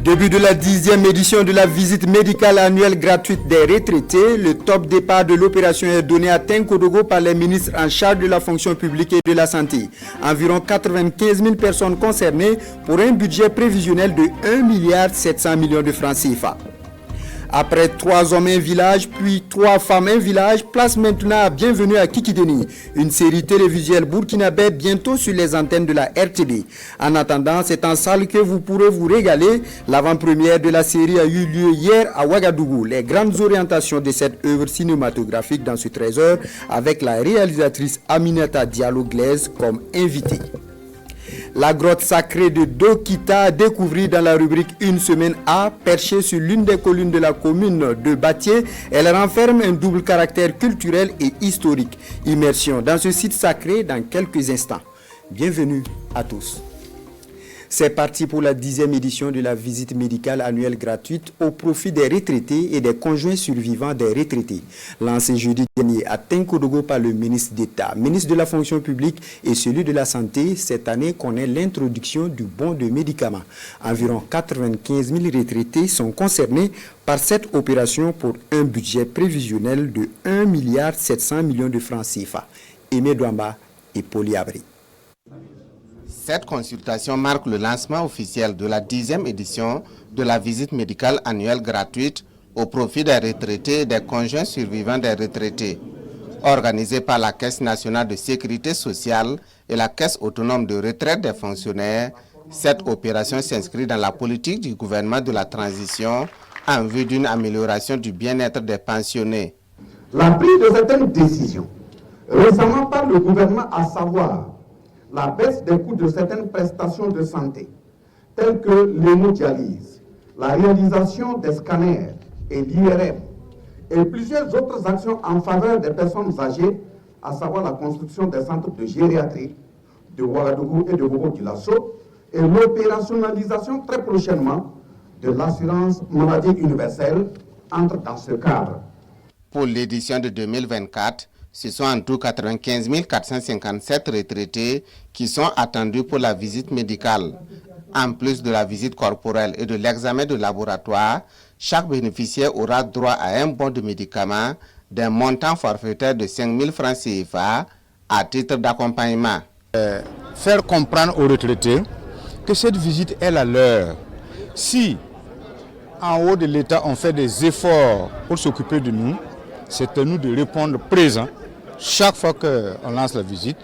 Début de la 10e édition de la visite médicale annuelle gratuite des retraités, le top départ de l'opération est donné à Tenkodogo par les ministres en charge de la fonction publique et de la santé. Environ 95 000 personnes concernées pour un budget prévisionnel de 1,7 milliard de francs CFA. Après 3 hommes un village, puis 3 femmes un village, place maintenant à Bienvenue à Kikideni, une série télévisuelle burkinabé bientôt sur les antennes de la RTD. En attendant, c'est en salle que vous pourrez vous régaler. L'avant-première de la série a eu lieu hier à Ouagadougou. Les grandes orientations de cette œuvre cinématographique dans ce trésor avec la réalisatrice Aminata Diallo-Glaise comme invitée. La grotte sacrée de Dokita à découvrir dans la rubrique Une semaine A, perchée sur l'une des collines de la commune de Batié, elle renferme un double caractère culturel et historique. Immersion dans ce site sacré dans quelques instants. Bienvenue à tous. C'est parti pour la 10e édition de la visite médicale annuelle gratuite au profit des retraités et des conjoints survivants des retraités. Lancé jeudi dernier à Tenkodogo par le ministre d'État, ministre de la fonction publique et celui de la santé, cette année connaît l'introduction du bon de médicaments. Environ 95 000 retraités sont concernés par cette opération pour un budget prévisionnel de 1,7 milliard de francs CFA. Aimé Douamba et Poli Abri. Cette consultation marque le lancement officiel de la 10e édition de la visite médicale annuelle gratuite au profit des retraités et des conjoints survivants des retraités. Organisée par la Caisse nationale de sécurité sociale et la Caisse autonome de retraite des fonctionnaires, cette opération s'inscrit dans la politique du gouvernement de la transition en vue d'une amélioration du bien-être des pensionnés. La prise de certaines décisions récemment par le gouvernement, à savoir la baisse des coûts de certaines prestations de santé, telles que l'hémodialyse, la réalisation des scanners et l'IRM, et plusieurs autres actions en faveur des personnes âgées, à savoir la construction des centres de gériatrie de Ouagadougou et de Bobo-Dioulasso, et l'opérationnalisation très prochainement de l'assurance maladie universelle entre dans ce cadre. Pour l'édition de 2024, ce sont en tout 95 457 retraités qui sont attendus pour la visite médicale. En plus de la visite corporelle et de l'examen de laboratoire, chaque bénéficiaire aura droit à un bon de médicaments d'un montant forfaitaire de 5 000 francs CFA à titre d'accompagnement. Faire comprendre aux retraités que cette visite est la leur. Si en haut de l'État on fait des efforts pour s'occuper de nous, c'est à nous de répondre présent chaque fois qu'on lance la visite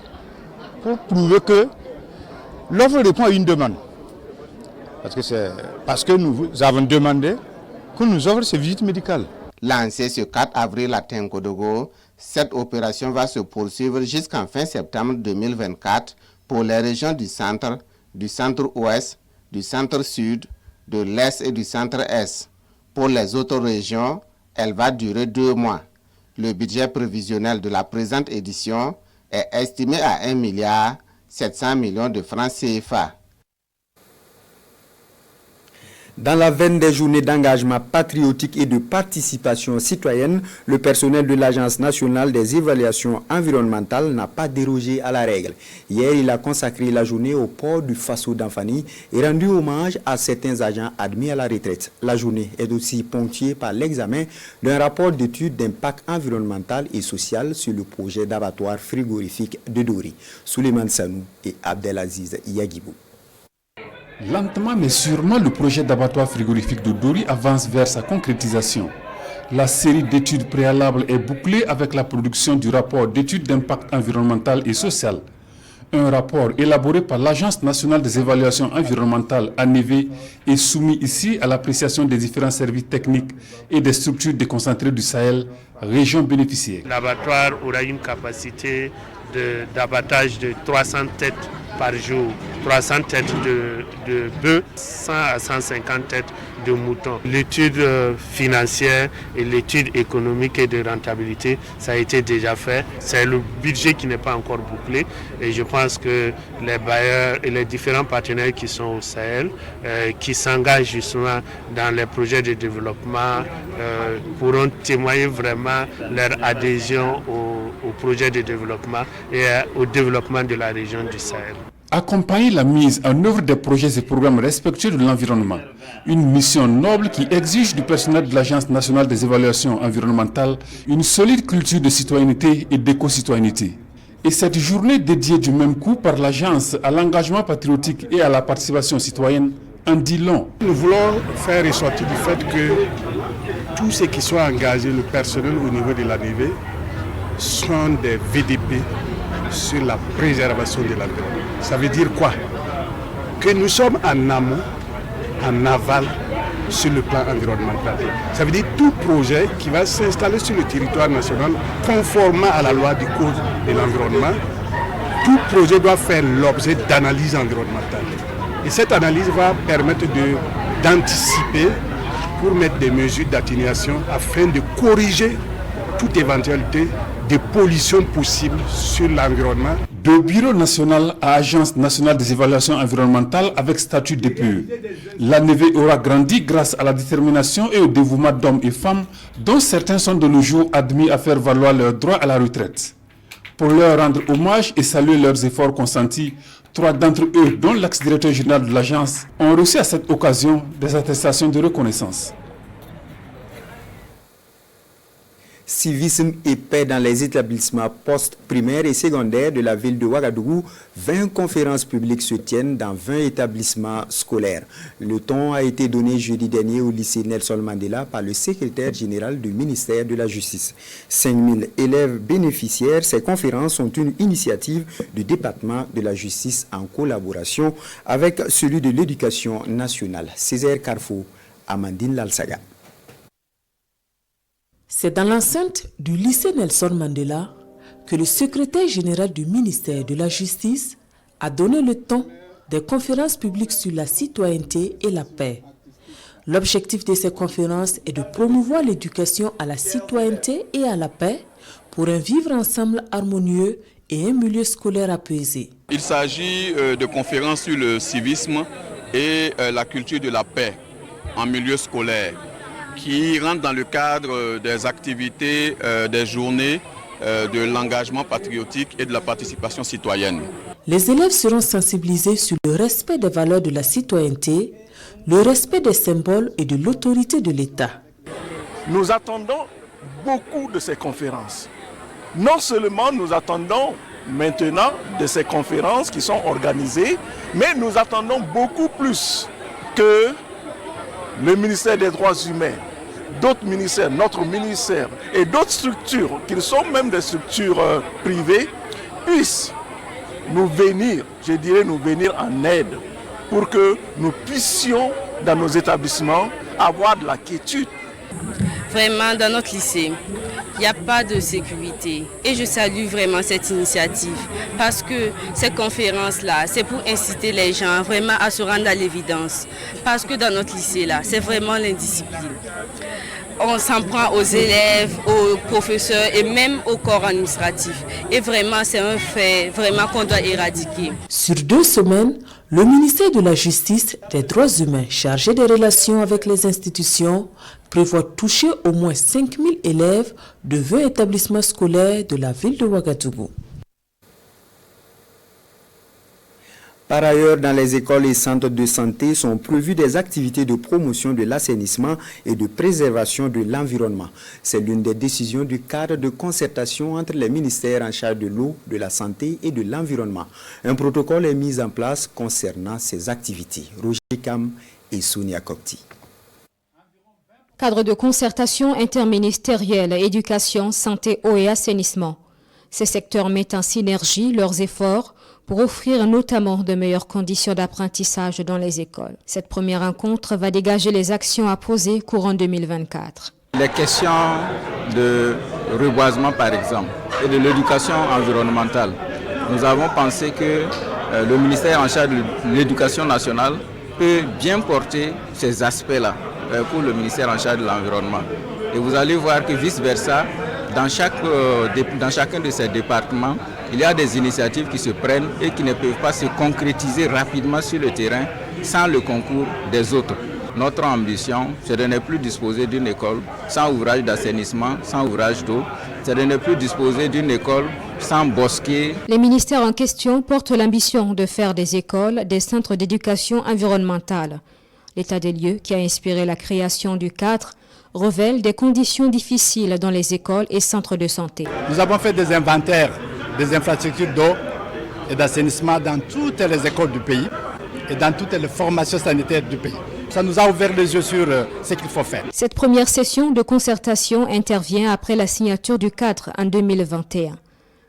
pour prouver que l'offre répond à une demande. Parce que nous avons demandé qu'on nous offre ces visites médicales. Lancée ce 4 avril à Tenkodogo, cette opération va se poursuivre jusqu'en fin septembre 2024 pour les régions du centre-ouest, du centre-sud, de l'est et du centre-est. Pour les autres régions, elle va durer 2 mois. Le budget prévisionnel de la présente édition est estimé à 1,7 milliard de francs CFA. Dans la veine des journées d'engagement patriotique et de participation citoyenne, le personnel de l'Agence nationale des évaluations environnementales n'a pas dérogé à la règle. Hier, il a consacré la journée au port du Faso d'Anfani et rendu hommage à certains agents admis à la retraite. La journée est aussi ponctuée par l'examen d'un rapport d'étude d'impact environnemental et social sur le projet d'abattoir frigorifique de Dori. Souleymane Sanou et Abdelaziz Yagibou. Lentement mais sûrement, le projet d'abattoir frigorifique de Dori avance vers sa concrétisation. La série d'études préalables est bouclée avec la production du rapport d'études d'impact environnemental et social. Un rapport élaboré par l'Agence nationale des évaluations environnementales ANEV est soumis ici à l'appréciation des différents services techniques et des structures déconcentrées du Sahel, région bénéficiaire. L'abattoir aura une capacité d'abattage de 300 têtes par jour, 300 têtes de bœufs, 100 à 150 têtes de moutons. L'étude financière et l'étude économique et de rentabilité, ça a été déjà fait. C'est le budget qui n'est pas encore bouclé et je pense que les bailleurs et les différents partenaires qui sont au Sahel, qui s'engagent justement dans les projets de développement, pourront témoigner vraiment leur adhésion au projet de développement et au développement de la région du Sahel. Accompagner la mise en œuvre des projets et programmes respectueux de l'environnement, une mission noble qui exige du personnel de l'Agence nationale des évaluations environnementales une solide culture de citoyenneté et d'éco-citoyenneté. Et cette journée dédiée du même coup par l'Agence à l'engagement patriotique et à la participation citoyenne en dit long. Nous voulons faire ressortir du fait que tous ceux qui sont engagés, le personnel au niveau de l'arrivée, sont des VDP sur la préservation de l'environnement. Ça veut dire quoi? Que nous sommes en amont, en aval sur le plan environnemental. Ça veut dire tout projet qui va s'installer sur le territoire national conformément à la loi du Code de l'environnement, tout projet doit faire l'objet d'analyse environnementale. Et cette analyse va permettre d'anticiper pour mettre des mesures d'atténuation afin de corriger toute éventualité de pollution possible sur l'environnement. De bureau national à agence nationale des évaluations environnementales avec statut DPE, l'ANEV aura grandi grâce à la détermination et au dévouement d'hommes et femmes dont certains sont de nos jours admis à faire valoir leur droit à la retraite. Pour leur rendre hommage et saluer leurs efforts consentis, 3 d'entre eux, dont l'ex-directeur général de l'agence, ont reçu à cette occasion des attestations de reconnaissance. Civisme et paix dans les établissements post-primaires et secondaires de la ville de Ouagadougou. 20 conférences publiques se tiennent dans 20 établissements scolaires. Le ton a été donné jeudi dernier au lycée Nelson Mandela par le secrétaire général du ministère de la Justice. 5000 élèves bénéficiaires. Ces conférences sont une initiative du département de la Justice en collaboration avec celui de l'Éducation nationale. Césaire Carrefour, Amandine Lalsaga. C'est dans l'enceinte du lycée Nelson Mandela que le secrétaire général du ministère de la Justice a donné le ton des conférences publiques sur la citoyenneté et la paix. L'objectif de ces conférences est de promouvoir l'éducation à la citoyenneté et à la paix pour un vivre ensemble harmonieux et un milieu scolaire apaisé. Il s'agit de conférences sur le civisme et la culture de la paix en milieu scolaire, qui rentrent dans le cadre des activités, des journées de l'engagement patriotique et de la participation citoyenne. Les élèves seront sensibilisés sur le respect des valeurs de la citoyenneté, le respect des symboles et de l'autorité de l'État. Nous attendons beaucoup de ces conférences. Non seulement nous attendons maintenant de ces conférences qui sont organisées, mais nous attendons beaucoup plus que le ministère des Droits humains, d'autres ministères, notre ministère et d'autres structures, qui sont même des structures privées, puissent nous venir, je dirais nous venir en aide pour que nous puissions, dans nos établissements, avoir de la quiétude. Vraiment, dans notre lycée, il n'y a pas de sécurité. Et je salue vraiment cette initiative parce que ces conférences-là, c'est pour inciter les gens vraiment à se rendre à l'évidence. Parce que dans notre lycée-là, c'est vraiment l'indiscipline. On s'en prend aux élèves, aux professeurs et même au corps administratif. Et vraiment, c'est un fait vraiment qu'on doit éradiquer. Sur 2 semaines, le ministère de la Justice, des Droits humains chargé des relations avec les institutions prévoit toucher au moins 5000 élèves de 20 établissements scolaires de la ville de Ouagadougou. Par ailleurs, dans les écoles et centres de santé sont prévues des activités de promotion de l'assainissement et de préservation de l'environnement. C'est l'une des décisions du cadre de concertation entre les ministères en charge de l'eau, de la santé et de l'environnement. Un protocole est mis en place concernant ces activités. Roger Kam et Sonia Kokti. Cadre de concertation interministérielle, éducation, santé, eau et assainissement. Ces secteurs mettent en synergie leurs efforts pour offrir notamment de meilleures conditions d'apprentissage dans les écoles. Cette première rencontre va dégager les actions à poser courant 2024. Les questions de reboisement par exemple et de l'éducation environnementale. Nous avons pensé que le ministère en charge de l'éducation nationale peut bien porter ces aspects-là pour le ministère en charge de l'environnement. Et vous allez voir que vice-versa, dans chacun de ces départements, il y a des initiatives qui se prennent et qui ne peuvent pas se concrétiser rapidement sur le terrain sans le concours des autres. Notre ambition, c'est de ne plus disposer d'une école sans ouvrage d'assainissement, sans ouvrage d'eau. C'est de ne plus disposer d'une école sans bosquet. Les ministères en question portent l'ambition de faire des écoles des centres d'éducation environnementale. L'état des lieux qui a inspiré la création du cadre révèle des conditions difficiles dans les écoles et centres de santé. Nous avons fait des inventaires des infrastructures d'eau et d'assainissement dans toutes les écoles du pays et dans toutes les formations sanitaires du pays. Ça nous a ouvert les yeux sur ce qu'il faut faire. Cette première session de concertation intervient après la signature du cadre en 2021.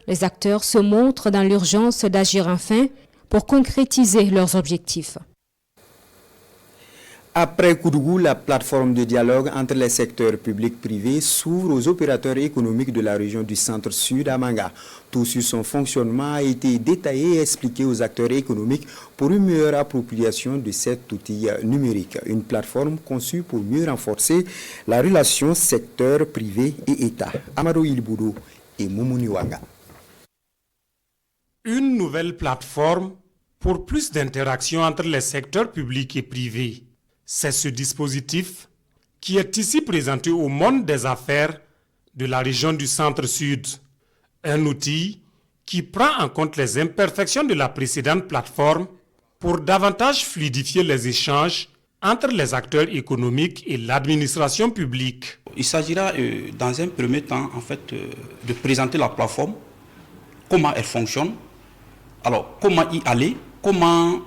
Les acteurs se montrent dans l'urgence d'agir enfin pour concrétiser leurs objectifs. Après Koudougou, la plateforme de dialogue entre les secteurs publics-privés s'ouvre aux opérateurs économiques de la région du centre-sud à Manga. Tout sur son fonctionnement a été détaillé et expliqué aux acteurs économiques pour une meilleure appropriation de cet outil numérique. Une plateforme conçue pour mieux renforcer la relation secteur privé et État. Amadou Ilboudou et Moumouni Wanga. Une nouvelle plateforme pour plus d'interaction entre les secteurs publics et privés. C'est ce dispositif qui est ici présenté au monde des affaires de la région du Centre-Sud. Un outil qui prend en compte les imperfections de la précédente plateforme pour davantage fluidifier les échanges entre les acteurs économiques et l'administration publique. Il s'agira dans un premier temps de présenter la plateforme, comment elle fonctionne, alors comment y aller, comment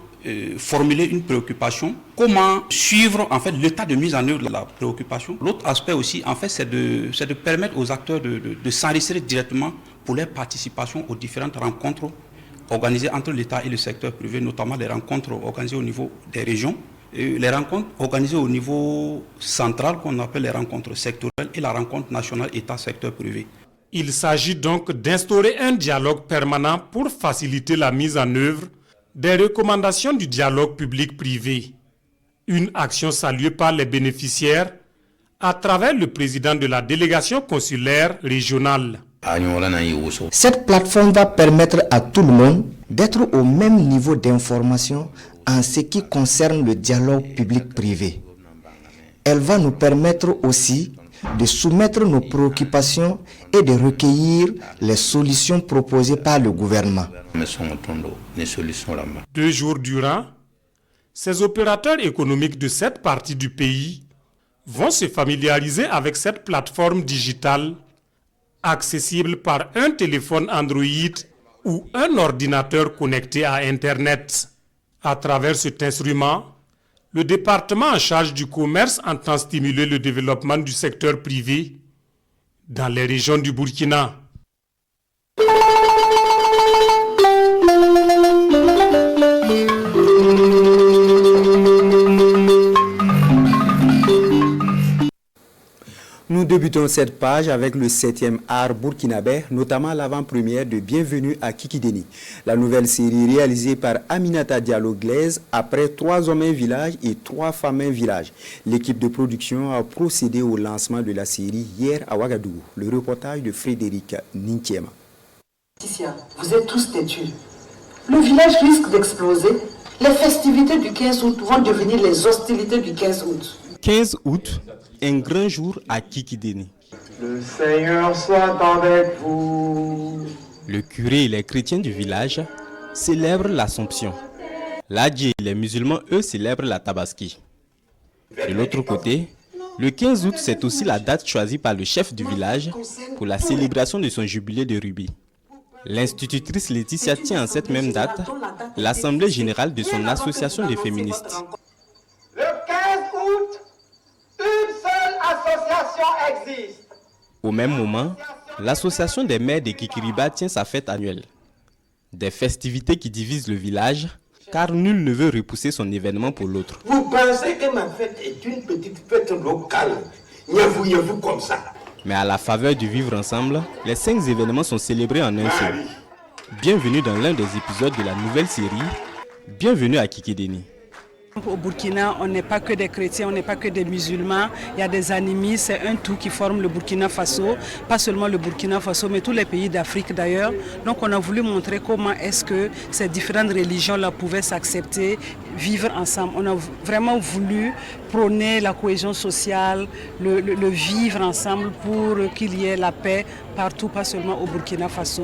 formuler une préoccupation, comment suivre l'état de mise en œuvre de la préoccupation. L'autre aspect aussi c'est de permettre aux acteurs de s'enregistrer directement pour leur participation aux différentes rencontres organisées entre l'État et le secteur privé, notamment les rencontres organisées au niveau des régions, et les rencontres organisées au niveau central qu'on appelle les rencontres sectorielles et la rencontre nationale État-secteur privé. Il s'agit donc d'instaurer un dialogue permanent pour faciliter la mise en œuvre des recommandations du dialogue public-privé. Une action saluée par les bénéficiaires à travers le président de la délégation consulaire régionale. Cette plateforme va permettre à tout le monde d'être au même niveau d'information en ce qui concerne le dialogue public-privé. Elle va nous permettre aussi de soumettre nos préoccupations et de recueillir les solutions proposées par le gouvernement. 2 jours durant, ces opérateurs économiques de cette partie du pays vont se familiariser avec cette plateforme digitale accessible par un téléphone Android ou un ordinateur connecté à Internet. À travers cet instrument, le département en charge du commerce entend stimuler le développement du secteur privé dans les régions du Burkina. Nous débutons cette page avec le 7e art burkinabé, notamment l'avant-première de Bienvenue à Kikideni, la nouvelle série réalisée par Aminata Diallo Glaise après 3 hommes un village et 3 femmes un village. L'équipe de production a procédé au lancement de la série hier à Ouagadougou. Le reportage de Frédéric Nintiema. Vous êtes tous têtus. Le village risque d'exploser. Les festivités du 15 août vont devenir les hostilités du 15 août. 15 août, un grand jour à Kikideni. Le Seigneur soit avec vous. Le curé et les chrétiens du village célèbrent l'Assomption. L'Adji et les musulmans, eux, célèbrent la Tabaski. De l'autre côté, le 15 août, c'est aussi la date choisie par le chef du village pour la célébration de son jubilé de rubis. L'institutrice Laetitia tient en cette même date l'assemblée générale de son association des féministes. Le 15 août, une seule association existe. Au même moment, l'association des maires de Kikiriba tient sa fête annuelle. Des festivités qui divisent le village, car nul ne veut repousser son événement pour l'autre. Vous pensez que ma fête est une petite fête locale, yavou comme ça. Mais à la faveur du vivre ensemble, les 5 événements sont célébrés en un seul. Bienvenue dans l'un des épisodes de la nouvelle série Bienvenue à Kikideni. Au Burkina, on n'est pas que des chrétiens, on n'est pas que des musulmans. Il y a des animistes, c'est un tout qui forme le Burkina Faso. Pas seulement le Burkina Faso, mais tous les pays d'Afrique d'ailleurs. Donc on a voulu montrer comment est-ce que ces différentes religions-là pouvaient s'accepter, vivre ensemble. On a vraiment voulu prôner la cohésion sociale, le vivre ensemble pour qu'il y ait la paix partout, pas seulement au Burkina Faso.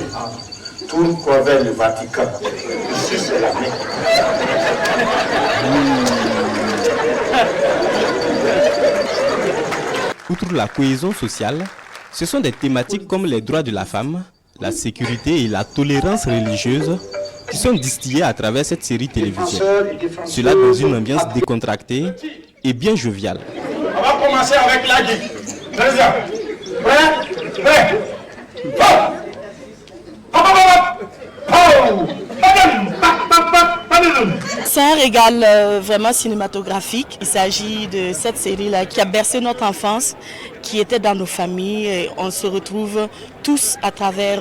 Tourne-toi vers le Vatican. Ici, c'est la Mecque. Outre la cohésion sociale, ce sont des thématiques comme les droits de la femme, la sécurité et la tolérance religieuse qui sont distillées à travers cette série télévisuelle. Cela dans une ambiance décontractée et bien joviale. On va commencer avec la guide. Prêt. C'est un régal vraiment cinématographique. Il s'agit de cette série-là qui a bercé notre enfance, qui était dans nos familles. Et on se retrouve tous à travers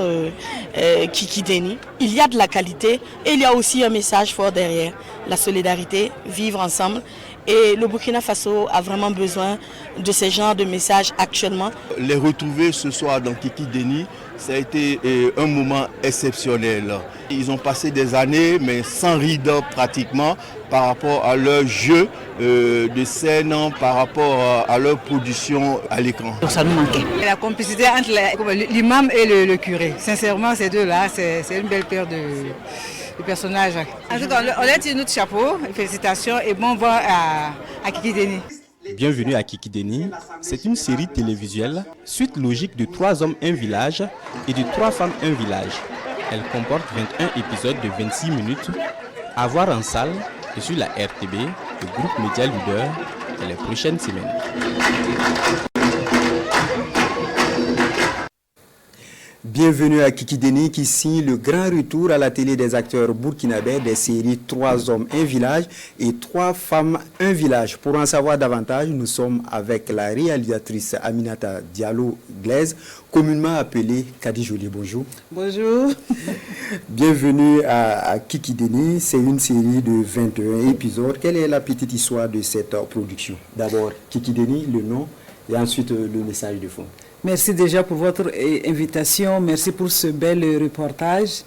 Kikideni. Il y a de la qualité et il y a aussi un message fort derrière. La solidarité, vivre ensemble. Et le Burkina Faso a vraiment besoin de ce genre de messages actuellement. Les retrouver ce soir dans Kikideni, ça a été un moment exceptionnel. Ils ont passé des années, mais sans ride pratiquement, par rapport à leur jeu de scène, par rapport à leur production à l'écran. Ça nous manquait. La complicité entre l'imam et le curé. Sincèrement, ces deux-là, c'est une belle paire de personnages. En tout cas, on a tiré notre chapeau, félicitations et bon vent à Kikideni. Bienvenue à Kikideni, c'est une série télévisuelle, suite logique de 3 hommes, un village et de 3 femmes, un village. Elle comporte 21 épisodes de 26 minutes, à voir en salle et sur la RTB, le groupe Média Leader, et les prochaines semaines. Bienvenue à Kikideni qui signe le grand retour à la télé des acteurs burkinabés des séries 3 hommes, un village et 3 femmes, un village. Pour en savoir davantage, nous sommes avec la réalisatrice Aminata Diallo-Glaise, communément appelée Kadi Jolie. Bonjour. Bonjour. Bienvenue à Kikideni. C'est une série de 21 épisodes. Quelle est la petite histoire de cette production? D'abord, Kikideni, le nom, et ensuite le message de fond. Merci déjà pour votre invitation. Merci pour ce bel reportage.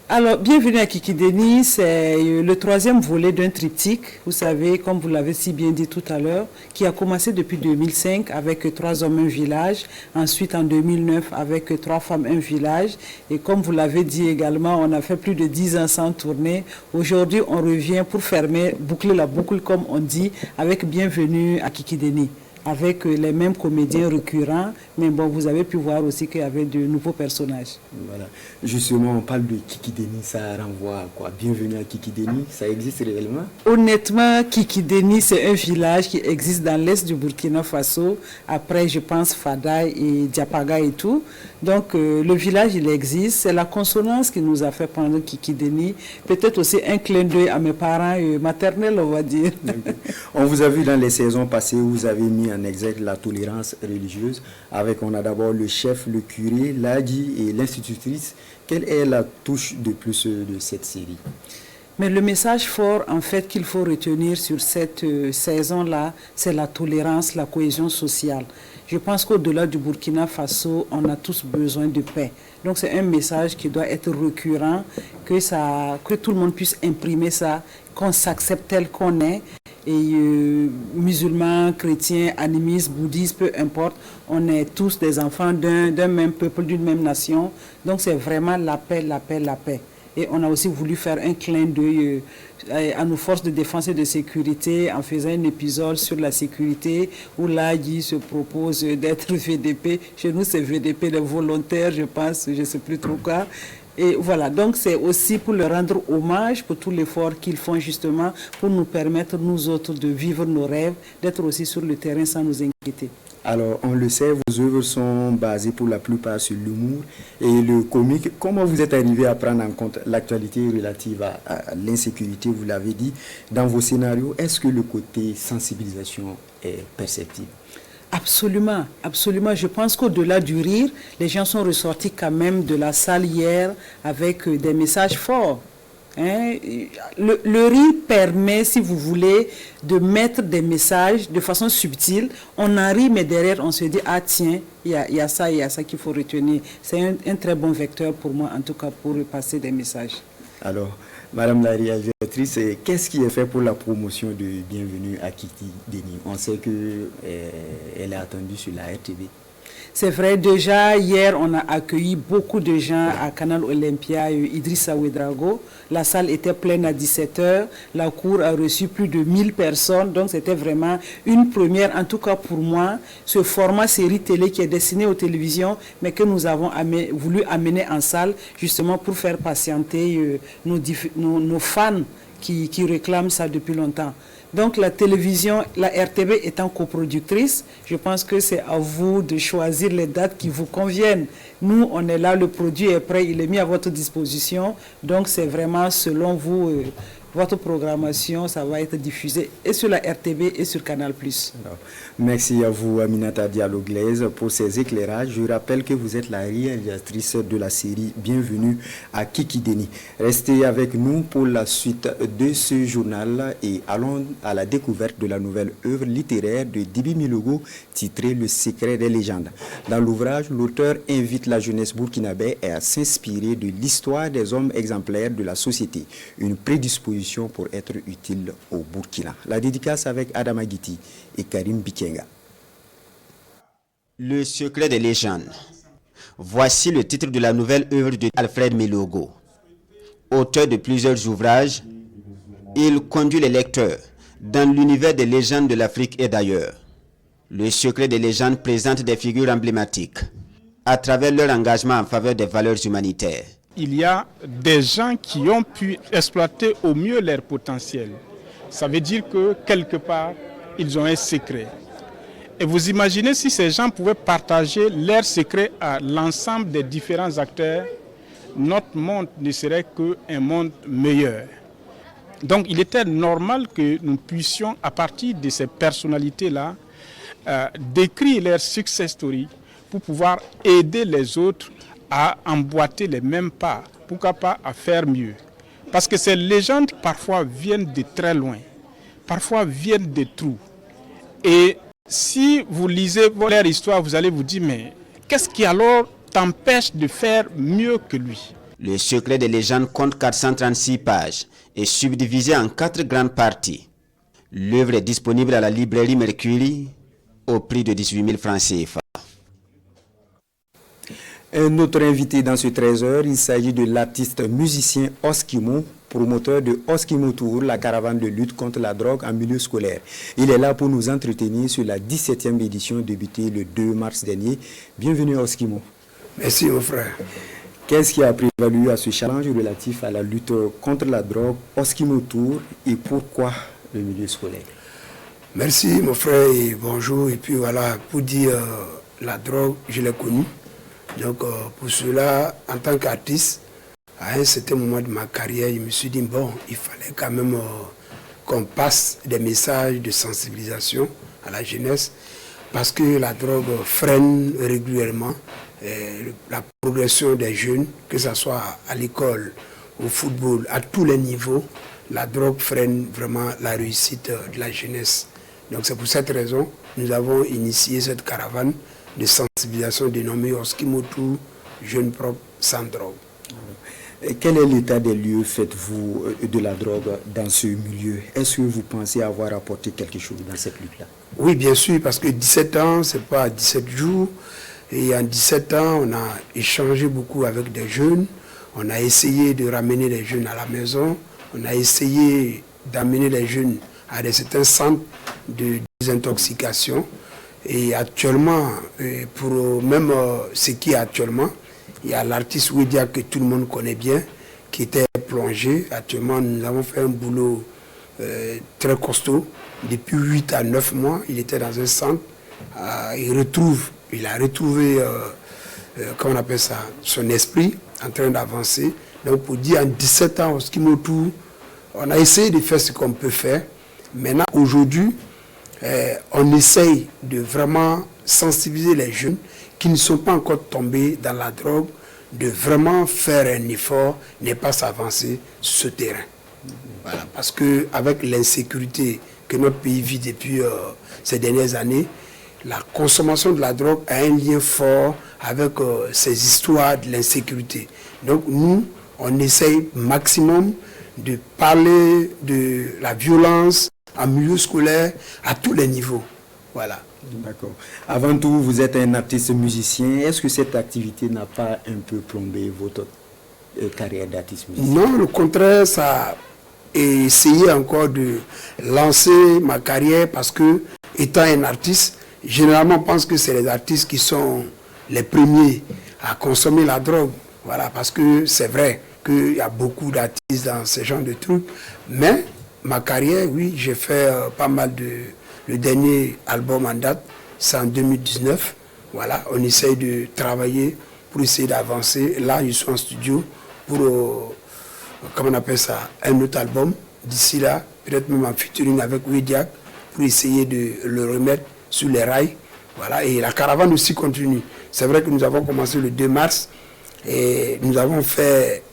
Alors, bienvenue à Kikideni. C'est le 3e volet d'un triptyque, vous savez, comme vous l'avez si bien dit tout à l'heure, qui a commencé depuis 2005 avec 3 hommes, un village. Ensuite, en 2009, avec 3 femmes, un village. Et comme vous l'avez dit également, on a fait plus de 10 ans sans tourner. Aujourd'hui, on revient pour boucler la boucle, comme on dit, avec Bienvenue à Kikideni, avec les mêmes comédiens récurrents, mais bon, vous avez pu voir aussi qu'il y avait de nouveaux personnages. Voilà. Justement, on parle de Kikideni, ça renvoie à quoi? Bienvenue à Kikideni, ça existe réellement? Honnêtement, Kikideni, c'est un village qui existe dans l'est du Burkina Faso. Après, je pense Fada et Diapaga et tout. Donc, le village, il existe. C'est la consonance qui nous a fait prendre Kikideni. Peut-être aussi un clin d'œil à mes parents maternels, on va dire. On vous a vu dans les saisons passées où vous avez mis en exergue la tolérance religieuse. On a d'abord le chef, le curé, l'Adi et l'institutrice. Quelle est la touche de plus de cette série? Mais le message fort, en fait, qu'il faut retenir sur cette saison-là, c'est la tolérance, la cohésion sociale. Je pense qu'au-delà du Burkina Faso, on a tous besoin de paix. Donc c'est un message qui doit être récurrent, que tout le monde puisse imprimer ça, qu'on s'accepte tel qu'on est. Et musulmans, chrétiens, animistes, bouddhistes, peu importe, on est tous des enfants d'un même peuple, d'une même nation. Donc c'est vraiment la paix, la paix, la paix. Et on a aussi voulu faire un clin d'œil à nos forces de défense et de sécurité en faisant un épisode sur la sécurité où l'AGI se propose d'être VDP. Chez nous, c'est VDP, les volontaires, je pense, je ne sais plus trop quoi. Et voilà, donc c'est aussi pour leur rendre hommage pour tout l'effort qu'ils font justement pour nous permettre, nous autres, de vivre nos rêves, d'être aussi sur le terrain sans nous inquiéter. Alors, on le sait, vos œuvres sont basées pour la plupart sur l'humour et le comique. Comment vous êtes arrivé à prendre en compte l'actualité relative à l'insécurité, vous l'avez dit, dans vos scénarios? Est-ce que le côté sensibilisation est perceptible? Absolument, absolument. Je pense qu'au-delà du rire, les gens sont ressortis quand même de la salle hier avec des messages forts. Hein? Le rire permet, si vous voulez, de mettre des messages de façon subtile. On en rit, mais derrière, on se dit, ah tiens, il y a ça qu'il faut retenir. C'est un très bon vecteur pour moi, en tout cas, pour passer des messages. Alors, Madame la réalisatrice, qu'est-ce qui est fait pour la promotion de Bienvenue à Kiki Déni? On sait qu'elle est attendue sur la RTV. C'est vrai, déjà hier on a accueilli beaucoup de gens à Canal Olympia, Idrissa Ouedraogo. La salle était pleine à 17h, la cour a reçu plus de 1000 personnes, donc c'était vraiment une première, en tout cas pour moi, ce format série télé qui est destiné aux télévisions, mais que nous avons voulu amener en salle, justement pour faire patienter nos fans qui réclament ça depuis longtemps. Donc la télévision, la RTB étant coproductrice, je pense que c'est à vous de choisir les dates qui vous conviennent. Nous, on est là, le produit est prêt, il est mis à votre disposition. Donc c'est vraiment selon vous, votre programmation, ça va être diffusé et sur la RTB et sur Canal+. Alors, merci à vous, Aminata Diallo-Glaise, pour ces éclairages. Je rappelle que vous êtes la réalisatrice de la série Bienvenue à Kiki Déni. Restez avec nous pour la suite de ce journal et allons à la découverte de la nouvelle œuvre littéraire de Dibi Milogo titrée Le secret des légendes. Dans l'ouvrage, l'auteur invite la jeunesse burkinabé à s'inspirer de l'histoire des hommes exemplaires de la société, une prédisposition pour être utile au Burkina. La dédicace avec Adam Aguiti et Karim Bikenga. Le secret des légendes. Voici le titre de la nouvelle œuvre de Alfred Milogo. Auteur de plusieurs ouvrages, il conduit les lecteurs dans l'univers des légendes de l'Afrique et d'ailleurs. Le secret des légendes présente des figures emblématiques à travers leur engagement en faveur des valeurs humanitaires. Il y a des gens qui ont pu exploiter au mieux leur potentiel. Ça veut dire que quelque part, ils ont un secret. Et vous imaginez si ces gens pouvaient partager leur secret à l'ensemble des différents acteurs, notre monde ne serait qu'un monde meilleur. Donc il était normal que nous puissions, à partir de ces personnalités-là, décrire leur success story pour pouvoir aider les autres à emboîter les mêmes pas, pourquoi pas à faire mieux. Parce que ces légendes parfois viennent de très loin, parfois viennent des trous. Et si vous lisez leur histoire, vous allez vous dire, mais qu'est-ce qui alors t'empêche de faire mieux que lui? Le secret des légendes compte 436 pages et subdivisé en 4 grandes parties. L'œuvre est disponible à la librairie Mercury au prix de 18 000 francs CFA. Un autre invité dans ce 13h, il s'agit de l'artiste musicien Oskimo, promoteur de Oskimo Tour, la caravane de lutte contre la drogue en milieu scolaire. Il est là pour nous entretenir sur la 17e édition débutée le 2 mars dernier. Bienvenue Oskimo. Merci mon frère. Qu'est-ce qui a prévalu à ce challenge relatif à la lutte contre la drogue, Oskimo Tour, et pourquoi le milieu scolaire? Merci mon frère et bonjour. Et puis voilà, pour dire la drogue, je l'ai connue. Donc pour cela, en tant qu'artiste, à un certain moment de ma carrière, je me suis dit, bon, il fallait quand même qu'on passe des messages de sensibilisation à la jeunesse, parce que la drogue freine régulièrement la progression des jeunes, que ce soit à l'école, au football, à tous les niveaux. La drogue freine vraiment la réussite de la jeunesse. Donc c'est pour cette raison que nous avons initié cette caravane de sensibilisation dénommée Oskimo Tour, jeunes propres sans drogue. Et quel est l'état des lieux, faites-vous, de la drogue dans ce milieu? Est-ce que vous pensez avoir apporté quelque chose dans cette lutte-là? Oui, bien sûr, parce que 17 ans, ce n'est pas 17 jours. Et en 17 ans, on a échangé beaucoup avec des jeunes. On a essayé de ramener les jeunes à la maison. On a essayé d'amener les jeunes à certains centres de désintoxication. Et actuellement, pour même ce qui est actuellement, il y a l'artiste Ouédia que tout le monde connaît bien, qui était plongé. Actuellement, nous avons fait un boulot très costaud. Depuis 8 à 9 mois, il était dans un centre. Il a retrouvé, comment on appelle ça, son esprit en train d'avancer. Donc pour dire, en 17 ans, au Oskimo Tour, on a essayé de faire ce qu'on peut faire. Maintenant, aujourd'hui, on essaye de vraiment sensibiliser les jeunes qui ne sont pas encore tombés dans la drogue, de vraiment faire un effort, ne pas s'avancer sur ce terrain. Voilà, parce qu'avec l'insécurité que notre pays vit depuis ces dernières années, la consommation de la drogue a un lien fort avec ces histoires de l'insécurité. Donc nous, on essaye maximum de parler de la violence en milieu scolaire à tous les niveaux. Voilà. D'accord. Avant tout, vous êtes un artiste musicien. Est-ce que cette activité n'a pas un peu plombé votre carrière d'artiste musicien? Non, le contraire, ça a essayé encore de lancer ma carrière parce que, étant un artiste, généralement, on pense que c'est les artistes qui sont les premiers à consommer la drogue. Voilà, parce que c'est vrai qu'il y a beaucoup d'artistes dans ce genre de trucs. Mais ma carrière, oui, j'ai fait pas mal de... Le dernier album en date, c'est en 2019. Voilà, on essaye de travailler pour essayer d'avancer. Là, je suis en studio pour, comment on appelle ça, un autre album. D'ici là, peut-être même en featuring avec Wediak, pour essayer de le remettre sur les rails. Voilà, et la caravane aussi continue. C'est vrai que nous avons commencé le 2 mars et nous avons fait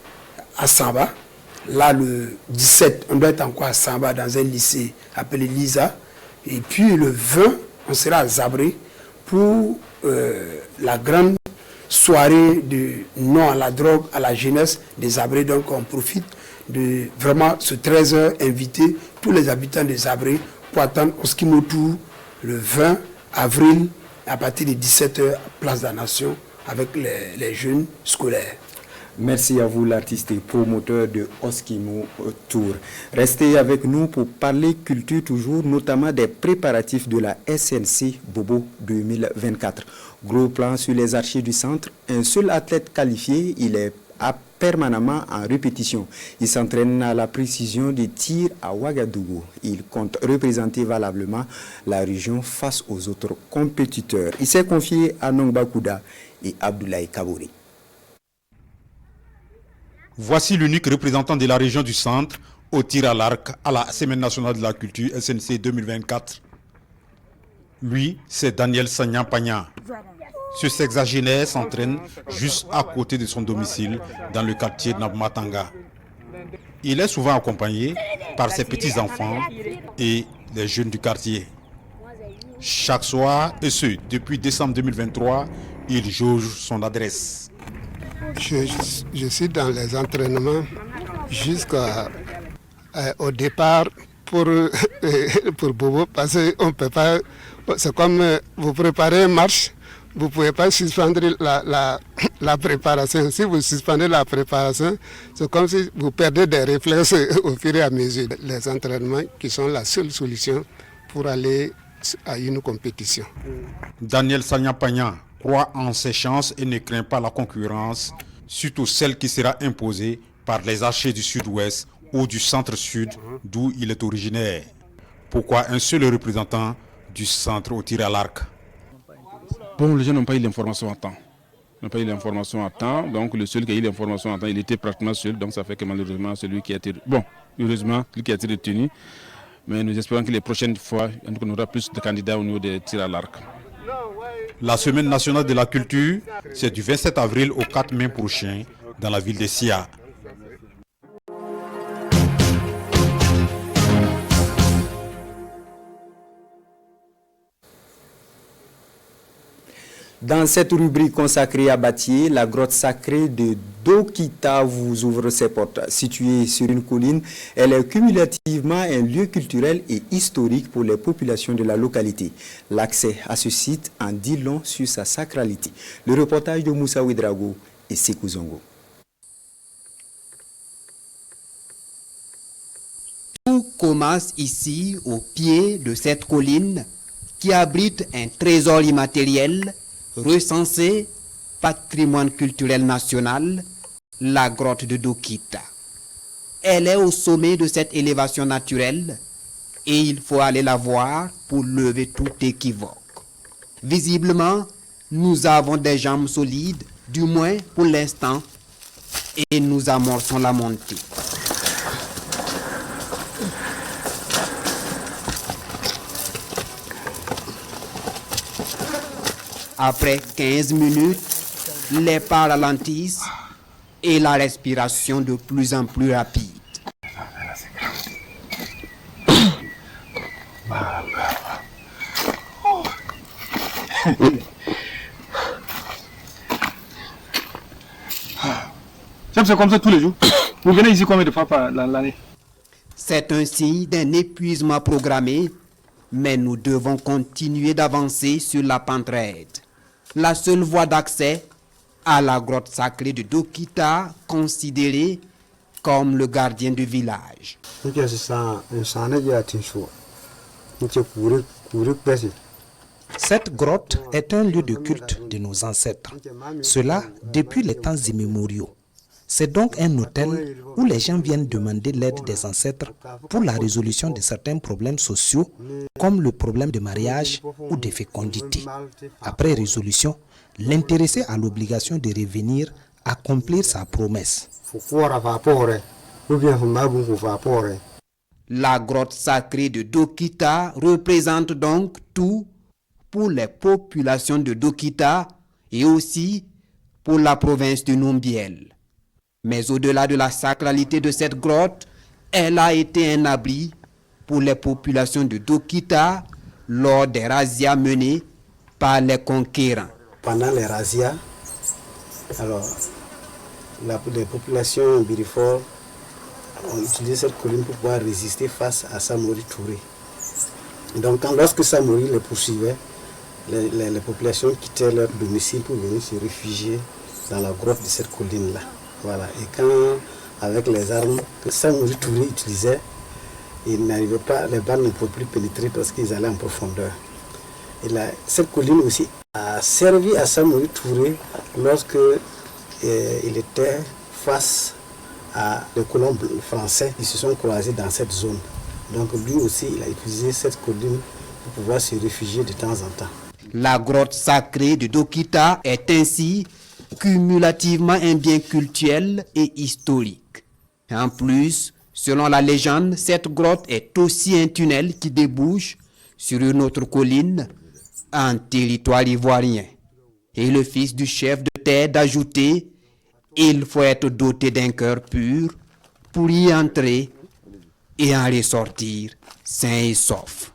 à Samba. Là, le 17, on doit être encore à Samba dans un lycée appelé Lisa. Et puis le 20, on sera à Zabré pour la grande soirée de non à la drogue, à la jeunesse des Zabré. Donc on profite de vraiment ce 13h inviter tous les habitants des Zabré pour attendre Oskimotou le 20 avril à partir de 17h, place de la Nation, avec les jeunes scolaires. Merci à vous, l'artiste et promoteur de Oskimo Tour. Restez avec nous pour parler culture toujours, notamment des préparatifs de la SNC Bobo 2024. Gros plan sur les archers du centre. Un seul athlète qualifié, il est permanemment en répétition. Il s'entraîne à la précision des tirs à Ouagadougou. Il compte représenter valablement la région face aux autres compétiteurs. Il s'est confié à Nongba Kouda et Abdoulaye Kabouri. Voici l'unique représentant de la région du centre au tir à l'arc à la Semaine nationale de la culture SNC 2024. Lui, c'est Daniel Sagnan-Pagnan. Ce sexagénaire s'entraîne juste à côté de son domicile dans le quartier de Nabmatanga. Il est souvent accompagné par ses petits-enfants et les jeunes du quartier. Chaque soir, et ce, depuis décembre 2023, il jauge son adresse. Je suis dans les entraînements jusqu'au départ pour Bobo, parce qu'on ne peut pas, c'est comme vous préparez une marche, vous ne pouvez pas suspendre la préparation. Si vous suspendez la préparation, c'est comme si vous perdez des réflexes au fur et à mesure. Les entraînements qui sont la seule solution pour aller à une compétition. Daniel Sagnan-Pagnan croit en ses chances et ne craint pas la concurrence, surtout celle qui sera imposée par les archers du sud-ouest ou du centre-sud, d'où il est originaire. Pourquoi un seul représentant du centre au tir à l'arc? Bon, les gens n'ont pas eu l'information à temps. Donc le seul qui a eu l'information à temps, il était pratiquement seul, donc ça fait que malheureusement celui qui a été... Bon, heureusement, celui qui a été retenu. Mais nous espérons que les prochaines fois, on aura plus de candidats au niveau des tirs à l'arc. La Semaine nationale de la culture, c'est du 27 avril au 4 mai prochain dans la ville de Sia. Dans cette rubrique consacrée à Batié, la grotte sacrée de Dokita vous ouvre ses portes. Située sur une colline, elle est cumulativement un lieu culturel et historique pour les populations de la localité. L'accès à ce site en dit long sur sa sacralité. Le reportage de Moussa Ouedraogo et Sekou Zongo. Tout commence ici, au pied de cette colline, qui abrite un trésor immatériel recensé patrimoine culturel national, la grotte de Dokita. Elle est au sommet de cette élévation naturelle et il faut aller la voir pour lever tout équivoque. Visiblement, nous avons des jambes solides, du moins pour l'instant, et nous amorçons la montée. Après 15 minutes, les pas ralentissent et la respiration de plus en plus rapide. C'est comme ça tous les jours. Vous venez ici combien de fois par l'année? C'est un signe d'un épuisement programmé, mais nous devons continuer d'avancer sur la pente raide. La seule voie d'accès à la grotte sacrée de Dokita, considérée comme le gardien du village. Cette grotte est un lieu de culte de nos ancêtres, cela depuis les temps immémoriaux. C'est donc un hôtel où les gens viennent demander l'aide des ancêtres pour la résolution de certains problèmes sociaux, comme le problème de mariage ou de fécondité. Après résolution, l'intéressé a l'obligation de revenir accomplir sa promesse. La grotte sacrée de Dokita représente donc tout pour les populations de Dokita et aussi pour la province du Numbiel. Mais au-delà de la sacralité de cette grotte, elle a été un abri pour les populations de Dokita lors des razzias menées par les conquérants. Pendant les razzias, les populations Birifort ont utilisé cette colline pour pouvoir résister face à Samori Touré. Donc lorsque Samori les poursuivait, les populations quittaient leur domicile pour venir se réfugier dans la grotte de cette colline-là. Voilà. Et quand, avec les armes que Samori Touré utilisait, ils n'arrivaient pas, les balles ne pouvaient plus pénétrer parce qu'ils allaient en profondeur. Et cette colline aussi a servi à Samori Touré lorsque il était face à des colons français qui se sont croisés dans cette zone. Donc lui aussi, il a utilisé cette colline pour pouvoir se réfugier de temps en temps. La grotte sacrée de Dokita est ainsi cumulativement un bien cultuel et historique. En plus, selon la légende, cette grotte est aussi un tunnel qui débouche sur une autre colline en territoire ivoirien. Et le fils du chef de terre d'ajouter: il faut être doté d'un cœur pur pour y entrer et en ressortir sain et sauf.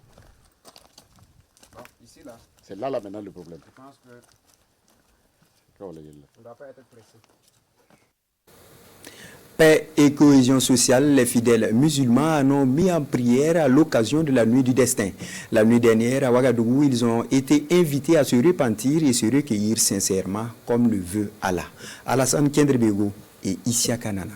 C'est là maintenant le problème. Je pense que on ne doit pas être pressé. Paix et cohésion sociale, les fidèles musulmans en ont mis en prière à l'occasion de la nuit du destin. La nuit dernière, à Ouagadougou, ils ont été invités à se repentir et se recueillir sincèrement, comme le veut Allah. Alassane Kendrebego et Isia Kanana.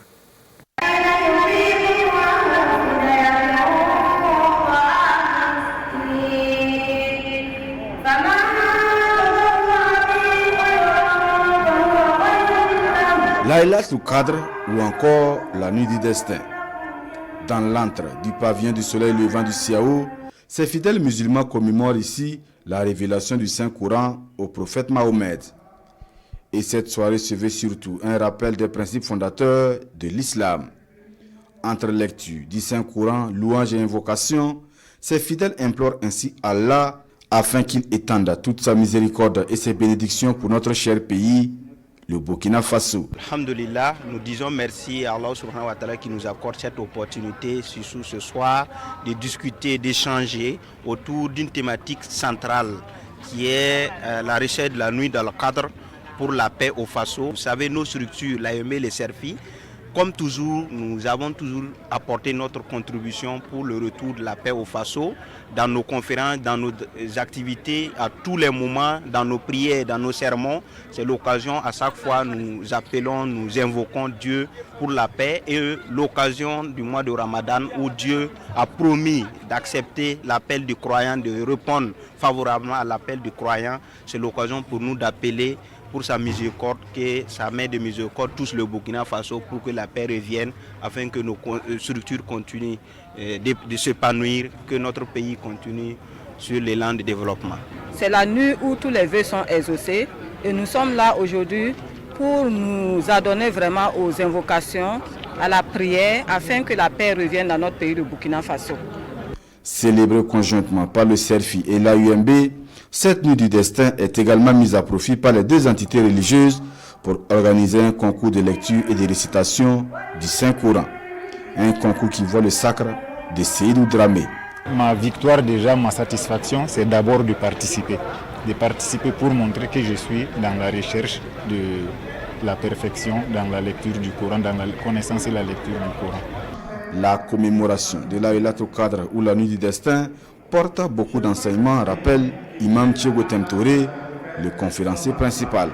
Laïlat au cadre ou encore la nuit du destin. Dans l'antre du pavillon du soleil levant du Siao, ces fidèles musulmans commémorent ici la révélation du Saint-Coran au prophète Mahomet. Et cette soirée se veut surtout un rappel des principes fondateurs de l'islam. Entre lecture du Saint-Coran, louange et invocation, ces fidèles implorent ainsi Allah afin qu'il étende toute sa miséricorde et ses bénédictions pour notre cher pays, le Burkina Faso. Alhamdulillah, nous disons merci à Allah subhanahu wa ta'ala qui nous accorde cette opportunité ce soir de discuter, d'échanger autour d'une thématique centrale qui est la recherche de la nuit dans le cadre pour la paix au Faso. Vous savez, nos structures, l'AEME, les CERFI, comme toujours, nous avons toujours apporté notre contribution pour le retour de la paix au Faso, dans nos conférences, dans nos activités, à tous les moments, dans nos prières, dans nos sermons. C'est l'occasion, à chaque fois, nous appelons, nous invoquons Dieu pour la paix et l'occasion du mois de Ramadan où Dieu a promis d'accepter l'appel du croyant, de répondre favorablement à l'appel du croyant. C'est l'occasion pour nous d'appeler pour sa miséricorde, que sa main de miséricorde touche le Burkina Faso pour que la paix revienne, afin que nos structures continuent de s'épanouir, que notre pays continue sur l'élan de développement. C'est la nuit où tous les vœux sont exaucés et nous sommes là aujourd'hui pour nous adonner vraiment aux invocations, à la prière, afin que la paix revienne dans notre pays, le Burkina Faso. Célébrée conjointement par le CERFI et l'AUMB, cette nuit du destin est également mise à profit par les deux entités religieuses pour organiser un concours de lecture et de récitation du Saint-Coran. Un concours qui voit le sacre de Seydou Dramé. Ma victoire déjà, ma satisfaction, c'est d'abord de participer. De participer pour montrer que je suis dans la recherche de la perfection, dans la lecture du Coran, dans la connaissance et la lecture du Coran. La commémoration de Laylat au Qadr ou la nuit du destin porte beaucoup d'enseignements, rappelle Imam Thiego Temtoré, le conférencier principal.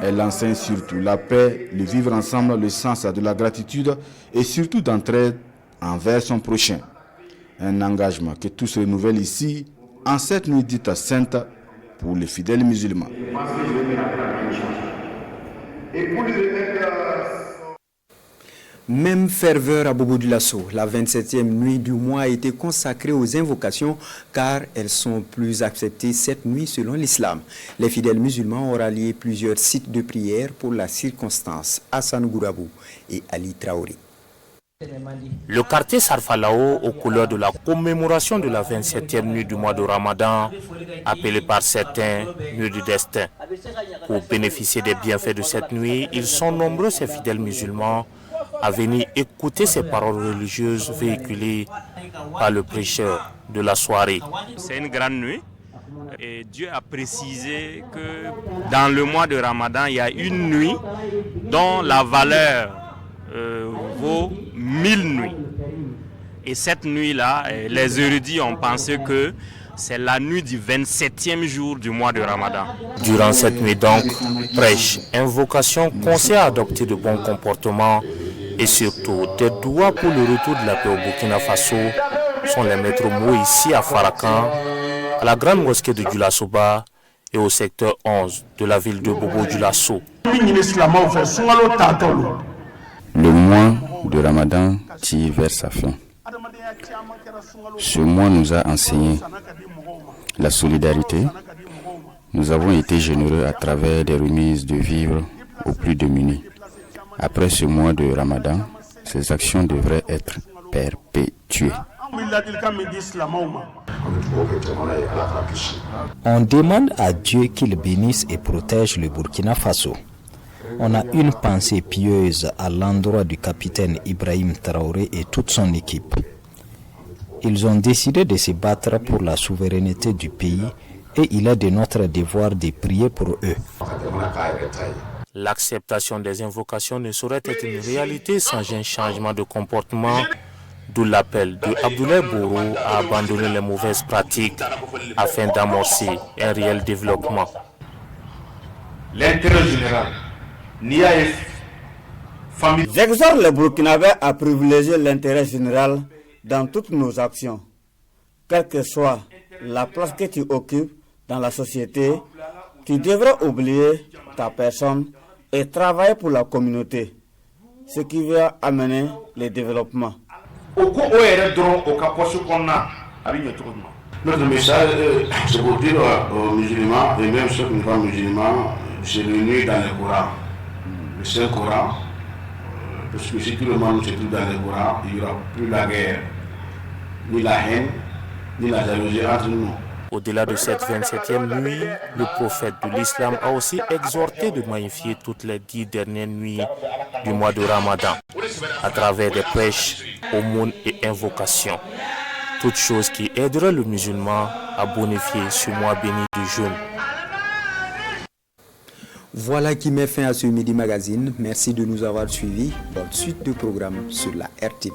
Elle enseigne surtout la paix, le vivre ensemble, le sens de la gratitude et surtout d'entraide envers son prochain. Un engagement que tous renouvellent ici en cette nuit dite sainte pour les fidèles musulmans. Même ferveur à Bobo Dioulasso, la 27e nuit du mois a été consacrée aux invocations car elles sont plus acceptées cette nuit selon l'islam. Les fidèles musulmans ont rallié plusieurs sites de prière pour la circonstance. Hassan Gourabou et Ali Traoré. Le quartier Sarfalao, aux couleurs de la commémoration de la 27e nuit du mois de Ramadan, appelée par certains nuit du destin. Pour bénéficier des bienfaits de cette nuit, ils sont nombreux ces fidèles musulmans à venir écouter ces paroles religieuses véhiculées par le prêcheur de la soirée. C'est une grande nuit et Dieu a précisé que dans le mois de Ramadan, il y a une nuit dont la valeur vaut 1000 nuits. Et cette nuit-là, les érudits ont pensé que c'est la nuit du 27e jour du mois de Ramadan. Durant cette nuit donc, prêche, invocation, conseil à adopter de bons comportements et surtout des doigts pour le retour de la paix au Burkina Faso sont les maîtres mots ici à Farakan, à la grande mosquée de Dioulasso-Ba et au secteur 11 de la ville de Bobo Dioulasso. Le mois de Ramadan tire vers sa fin. Ce mois nous a enseigné la solidarité. Nous avons été généreux à travers des remises de vivres aux plus démunis. Après ce mois de Ramadan, ces actions devraient être perpétuées. On demande à Dieu qu'il bénisse et protège le Burkina Faso. On a une pensée pieuse à l'endroit du capitaine Ibrahim Traoré et toute son équipe. Ils ont décidé de se battre pour la souveraineté du pays et il est de notre devoir de prier pour eux. L'acceptation des invocations ne saurait être une réalité sans un changement de comportement, d'où l'appel de Abdoulaye Bourou à abandonner les mauvaises pratiques afin d'amorcer un réel développement. L'intérêt général, j'exhorte les Burkinabés à privilégier l'intérêt général dans toutes nos actions. Quelle que soit la place que tu occupes dans la société, tu devrais oublier ta personne et travailler pour la communauté, ce qui va amener le développement. Notre message, c'est pour dire aux musulmans, et même ceux qui ne sont pas musulmans, c'est réunir dans le Coran, le Saint-Coran, parce que si tout le monde se trouve dans le Coran, il n'y aura plus la guerre, ni la haine, ni la jalousie entre nous. Au-delà de cette 27e nuit, le prophète de l'islam a aussi exhorté de magnifier toutes les 10 dernières nuits du mois de Ramadan, à travers des prêches, aumônes et invocations. Toutes choses qui aideraient le musulman à bonifier ce mois béni du jeûne. Voilà qui met fin à ce Midi Magazine. Merci de nous avoir suivis. Bonne suite de programme sur la RTV.